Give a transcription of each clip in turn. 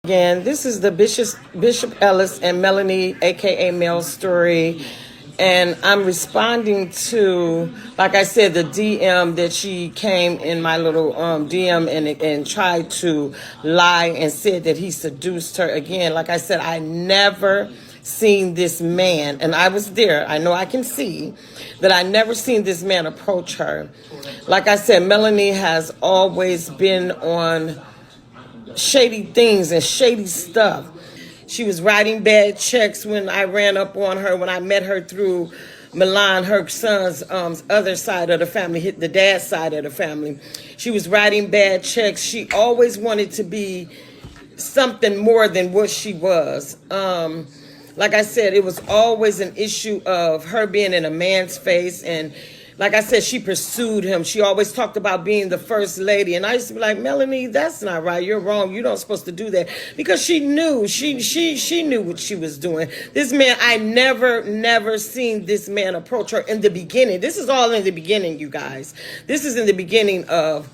Again, this is the Bishop Ellis and Melanie, aka Mel story, and I'm responding to, like I said, the DM that she came in my little DM and tried to lie and said that he seduced her. Again, like I said, I never seen this man, and I was there. I know I can see that I never seen this man approach her. Like I said, Melanie has always been on shady things and shady stuff. She was writing bad checks when I ran up on her, when I met her through Milan, her son's other side of the family, hit the dad's side of the family. She was writing bad checks. She always wanted to be something more than what she was. Like I said, it was always an issue of her being in a man's face, and like I said, she pursued him. She always talked about being the first lady. And I used to be like, Melanie, that's not right. You're wrong. You're not supposed to do that. Because she knew. She knew what she was doing. This man, I never seen this man approach her in the beginning. This is all in the beginning, you guys. This is in the beginning of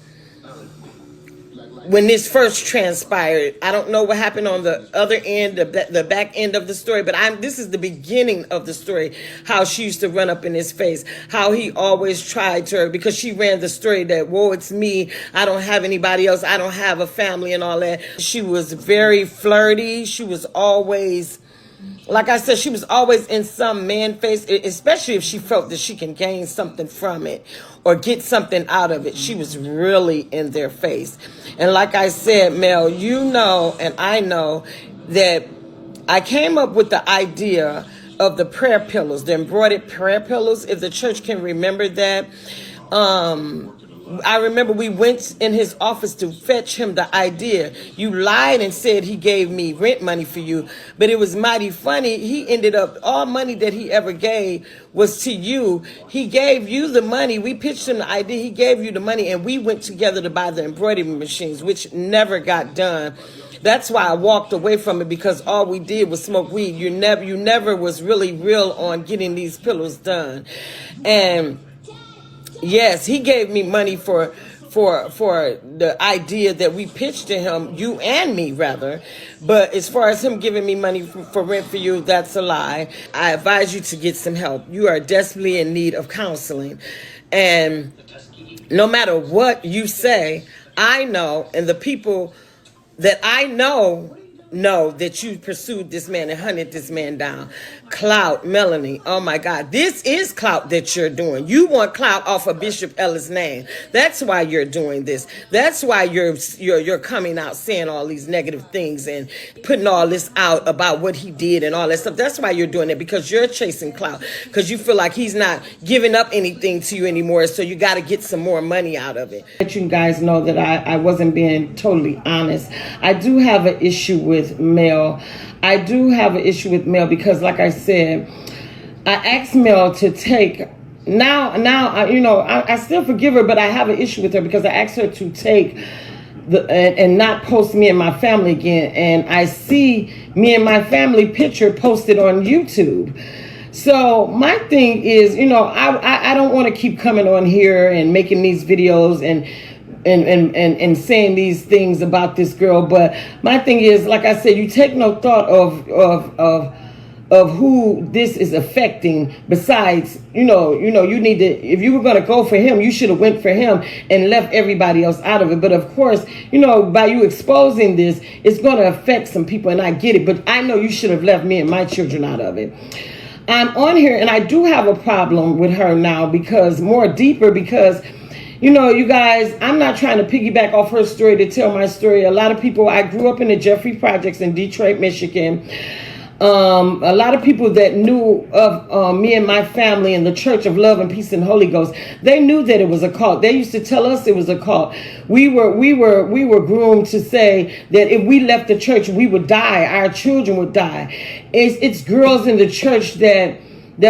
when this first transpired. I don't know what happened on the other end, the back end of the story, but this is the beginning of the story, how she used to run up in his face, how he always tried to her, because she ran the story that, whoa, it's me, I don't have anybody else, I don't have a family and all that. She was very flirty. She was always, like I said, she was always in some man face, especially if she felt that she can gain something from it or get something out of it. She was really in their face. And like I said, Mel, you know, and I know that I came up with the idea of the prayer pillows, the embroidered prayer pillows, if the church can remember that. I remember we went in his office to fetch him the idea. You lied and said he gave me rent money for you, but it was mighty funny. He ended up, all money that he ever gave was to you. He gave you the money. We pitched him the idea. He gave you the money, and we went together to buy the embroidery machines, which never got done. That's why I walked away from it, because all we did was smoke weed. You never was really real on getting these pillows done. And yes, he gave me money for the idea that we pitched to him, you and me rather. But as far as him giving me money for rent for you, that's a lie. I advise you to get some help. You are desperately in need of counseling. And no matter what you say, I know, and the people that I know that you pursued this man and hunted this man down. Clout, Melanie, oh my God, this is clout that you're doing. You want clout off of Bishop Ellis' name. That's why you're doing this. That's why you're coming out saying all these negative things and putting all this out about what he did and all that stuff. That's why you're doing it, because you're chasing clout, because you feel like he's not giving up anything to you anymore, so you got to get some more money out of it. Let you guys know that I wasn't being totally honest. I do have an issue with Mel. I do have an issue with Mel because, like I said, I asked Mel to take. Now, I still forgive her, but I have an issue with her because I asked her to take and not post me and my family again. And I see me and my family picture posted on YouTube. So my thing is, I don't want to keep coming on here and making these videos and saying these things about this girl, but my thing is, like I said, you take no thought of who this is affecting. Besides, you need to, if you were going to go for him, you should have went for him and left everybody else out of it. But of course, by you exposing this, it's going to affect some people, and I get it, but I know you should have left me and my children out of it. I'm on here, and I do have a problem with her now, because you guys, I'm not trying to piggyback off her story to tell my story. A lot of people, I grew up in the Jeffrey Projects in Detroit, Michigan. A lot of people that knew of me and my family in the Church of Love and Peace and Holy Ghost, they knew that it was a cult. They used to tell us it was a cult. We were groomed to say that if we left the church, we would die. Our children would die. It's girls in the church that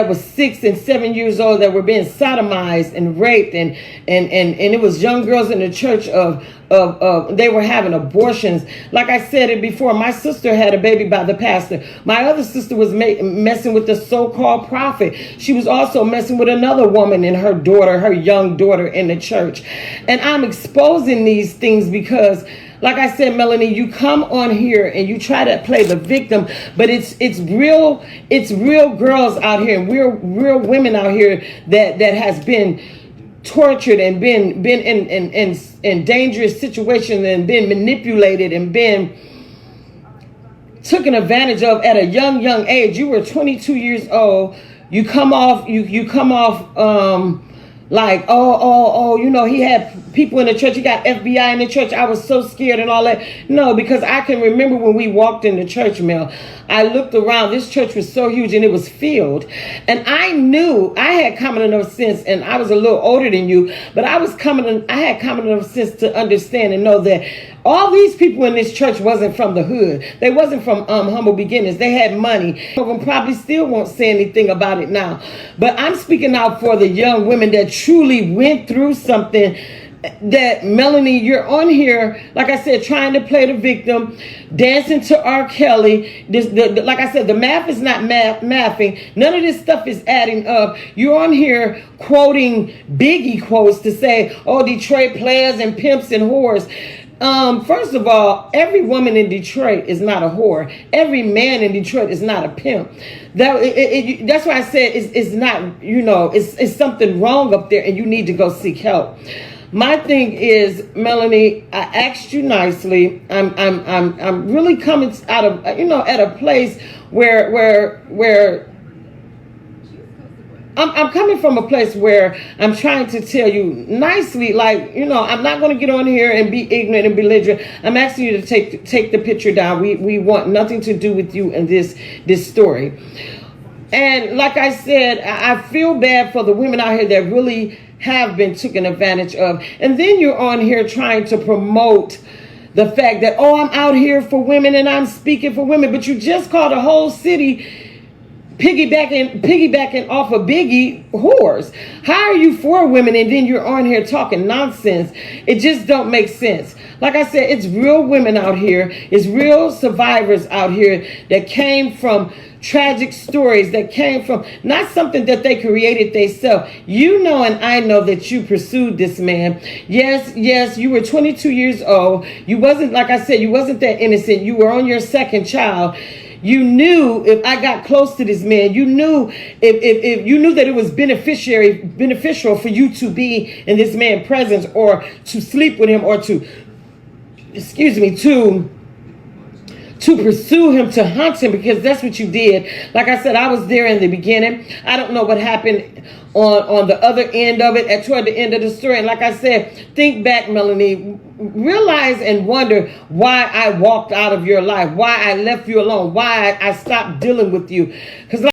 was 6 and 7 years old that were being sodomized and raped, and it was young girls in the church they were having abortions. Like I said it before, my sister had a baby by the pastor. My other sister was messing with the so-called prophet. She was also messing with another woman and her young daughter in the church. And I'm exposing these things because like I said, Melanie, you come on here and you try to play the victim, but it's real girls out here and real women out here that has been tortured and been in dangerous situations and been manipulated and been taken advantage of at a young age. You were 22 years old. You come off like, you know, he had people in the church. He got FBI in the church. I was so scared and all that. No, because I can remember when we walked in the church, Mel. I looked around. This church was so huge and it was filled. And I knew I had common enough sense, and I was a little older than you, but I had common enough sense to understand and know that all these people in this church wasn't from the hood. They wasn't from humble beginnings. They had money. Some of them probably still won't say anything about it now. But I'm speaking out for the young women that truly went through something. That Melanie, you're on here, like I said, trying to play the victim, dancing to R. Kelly. Like I said, the math is not mathing. None of this stuff is adding up. You're on here quoting Biggie quotes to say, oh, Detroit players and pimps and whores. First of all, every woman in Detroit is not a whore. Every man in Detroit is not a pimp. That's why I said it's not, you know, it's something wrong up there and you need to go seek help. My thing is, Melanie, I asked you nicely. I'm really coming out of, you know, at a place where I'm coming from a place where I'm trying to tell you nicely, like, you know, I'm not going to get on here and be ignorant and belligerent. I'm asking you to take the picture down. We want nothing to do with you in this story. And like I said, I feel bad for the women out here that really have been taken advantage of. And then you're on here trying to promote the fact that, oh, I'm out here for women and I'm speaking for women, but you just called a whole city piggybacking off of Biggie whores. How are you for women and then you're on here talking nonsense? It just don't make sense. Like I said, it's real women out here. It's real survivors out here that came from tragic stories, that came from not something that they created themselves. You know, and I know that you pursued this man. Yes, you were 22 years old. You wasn't, like I said, you wasn't that innocent. You were on your second child. You knew if I got close to this man, you knew if you knew that it was beneficial for you to be in this man's presence or to sleep with him or to pursue him, to hunt him, because that's what you did. Like I said, I was there in the beginning. I don't know what happened on the other end of it, toward the end of the story. And like I said, think back, Melanie. Realize and wonder why I walked out of your life, why I left you alone, why I stopped dealing with you. Because